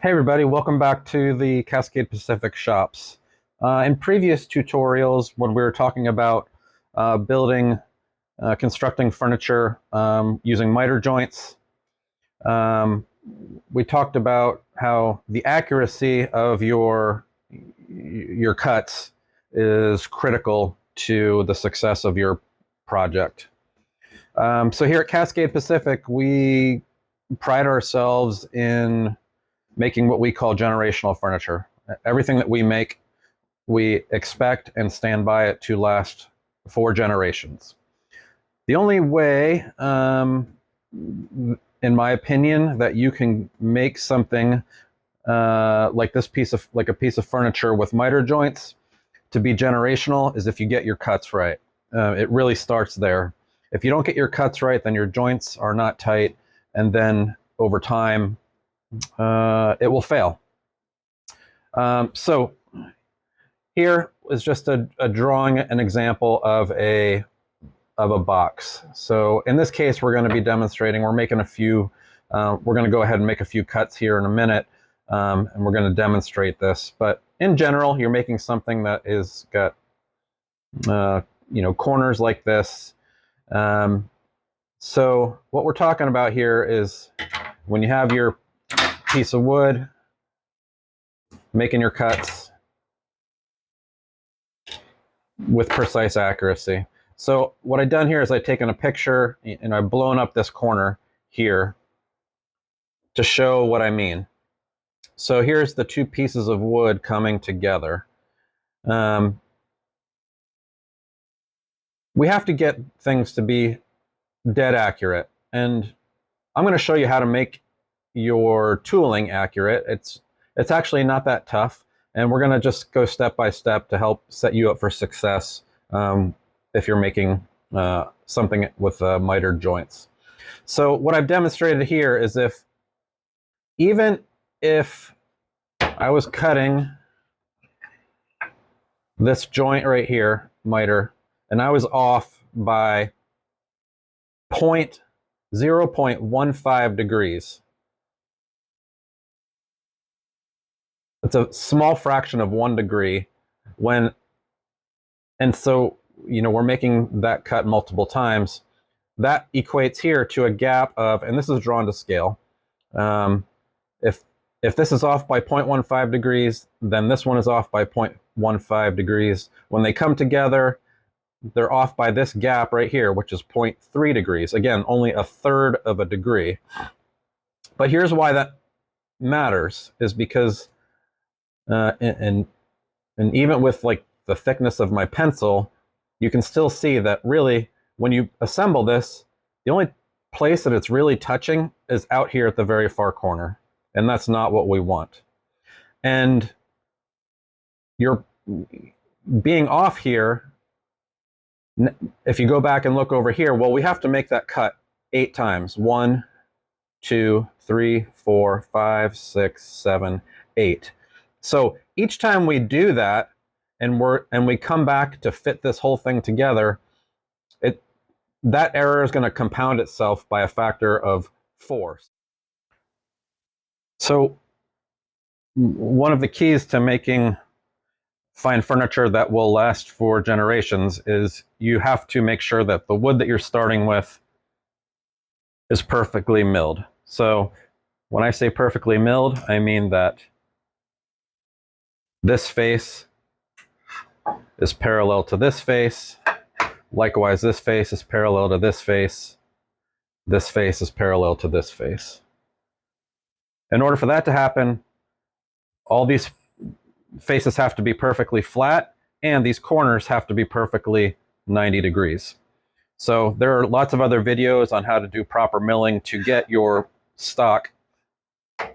Hey everybody, welcome back to the Cascade Pacific shops. In previous tutorials, when we were talking about constructing furniture using miter joints, we talked about how the accuracy of your cuts is critical to the success of your project. So here at Cascade Pacific, we pride ourselves in making what we call generational furniture. Everything that we make, we expect and stand by it to last 4 generations. The only way, in my opinion, that you can make something like a piece of furniture with miter joints to be generational is if you get your cuts right. It really starts there. If you don't get your cuts right, then your joints are not tight, and then over time, it will fail. So here is just a drawing, an example of a box. So in this case, we're going to be demonstrating. We're making a few. We're going to go ahead and make a few cuts here in a minute, and we're going to demonstrate this. But in general, you're making something that is got corners like this. So what we're talking about here is when you have your piece of wood, making your cuts with precise accuracy. So what I've done here is I've taken a picture and I've blown up this corner here to show what I mean. So here's the 2 pieces of wood coming together. We have to get things to be dead accurate, and I'm going to show you how to make your tooling accurate. It's actually not that tough, and we're going to just go step by step to help set you up for success if you're making something with miter joints. So what I've demonstrated here is even if I was cutting this joint right here, miter, and I was off by 0.15 degrees. It's a small fraction of 1 degree and so we're making that cut multiple times. That equates here to a gap of, and this is drawn to scale. If this is off by 0.15 degrees, then this one is off by 0.15 degrees. When they come together, they're off by this gap right here, which is 0.3 degrees. Again, only 1/3 of a degree. But here's why that matters, is because and even with like the thickness of my pencil, you can still see that really when you assemble this, the only place that it's really touching is out here at the very far corner, and that's not what we want. And you're being off here. If you go back and look over here, well, we have to make that cut 8 times. 1, 2, 3, 4, 5, 6, 7, 8. So each time we do that, and we come back to fit this whole thing together, that error is going to compound itself by a factor of 4. So one of the keys to making fine furniture that will last for generations is you have to make sure that the wood that you're starting with is perfectly milled. So when I say perfectly milled, I mean that this face is parallel to this face. Likewise, this face is parallel to this face. This face is parallel to this face. In order for that to happen, all these faces have to be perfectly flat, and these corners have to be perfectly 90 degrees. So there are lots of other videos on how to do proper milling to get your stock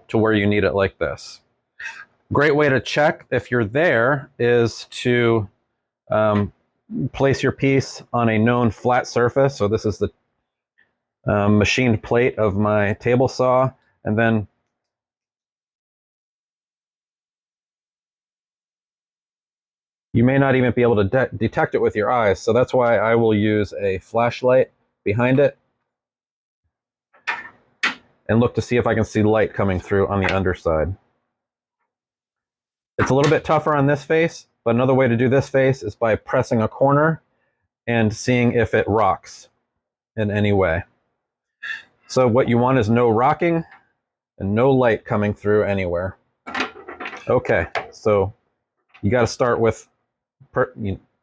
to where you need it like this. Great way to check if you're there is to place your piece on a known flat surface. So this is the machined plate of my table saw, and then you may not even be able to detect it with your eyes, so that's why I will use a flashlight behind it and look to see if I can see light coming through on the underside. It's a little bit tougher on this face, but another way to do this face is by pressing a corner and seeing if it rocks in any way. So what you want is no rocking and no light coming through anywhere. Okay, so you got to start with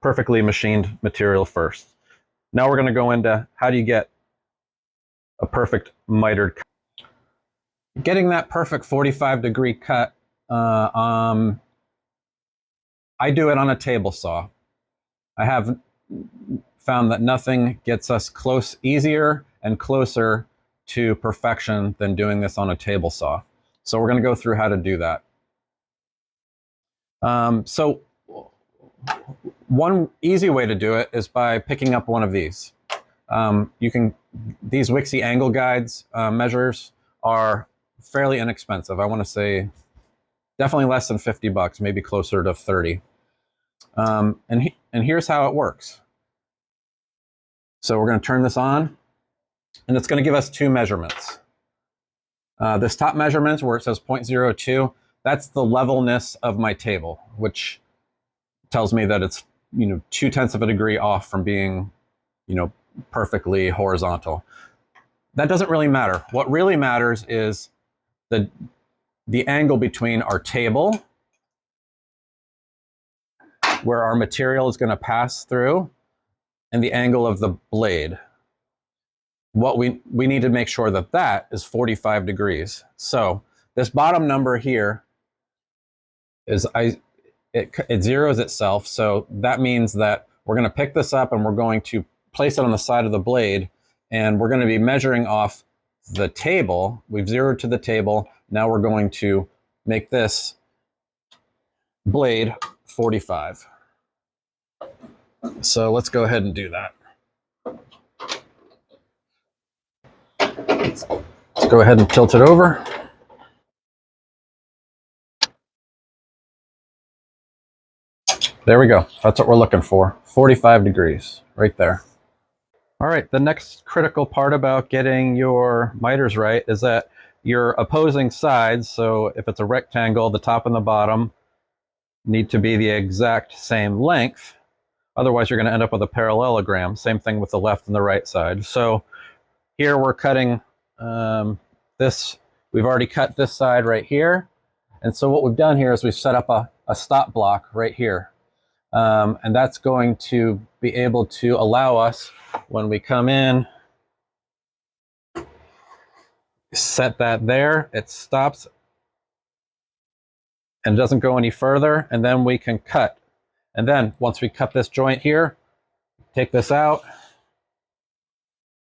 perfectly machined material first. Now we're going to go into how do you get a perfect mitered cut. Getting that perfect 45-degree cut, I do it on a table saw. I have found that nothing gets us easier and closer to perfection than doing this on a table saw. So we're going to go through how to do that. So one easy way to do it is by picking up one of these. These Wixie angle guides measures are fairly inexpensive. I want to say definitely less than $50, maybe closer to 30. And here's how it works. So we're going to turn this on, and it's going to give us two measurements. This top measurement where it says 0.02, that's the levelness of my table, which tells me that it's 0.2 of a degree off from being perfectly horizontal. That doesn't really matter. What really matters is the angle between our table, where our material is going to pass through, and the angle of the blade. What we need to make sure that is 45 degrees. So this bottom number here is it zeroes itself. So that means that we're going to pick this up and we're going to place it on the side of the blade, and we're going to be measuring off the table. We've zeroed to the table. Now we're going to make this blade 45. So let's go ahead and do that. Let's go ahead and tilt it over. There we go. That's what we're looking for. 45 degrees right there. All right, the next critical part about getting your miters right is that your opposing sides, so if it's a rectangle, the top and the bottom need to be the exact same length. Otherwise, you're going to end up with a parallelogram. Same thing with the left and the right side. So here we're cutting this. We've already cut this side right here. And so what we've done here is we've set up a stop block right here. And that's going to be able to allow us, when we come in, set that there, it stops and doesn't go any further, and then we can cut. And then once we cut this joint here, take this out,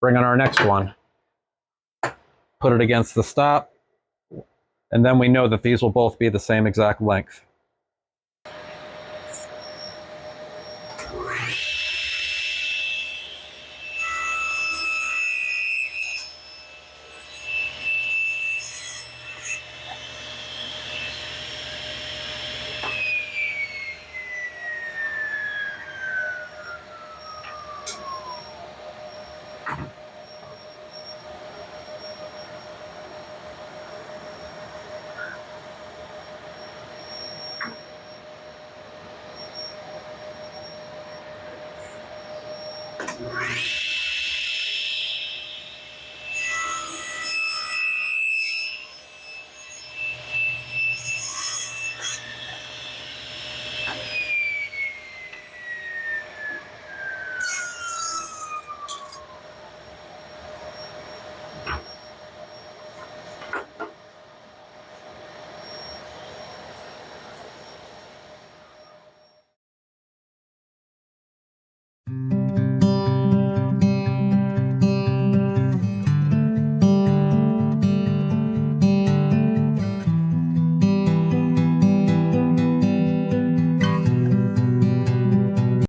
bring on our next one, put it against the stop, and then we know that these will both be the same exact length.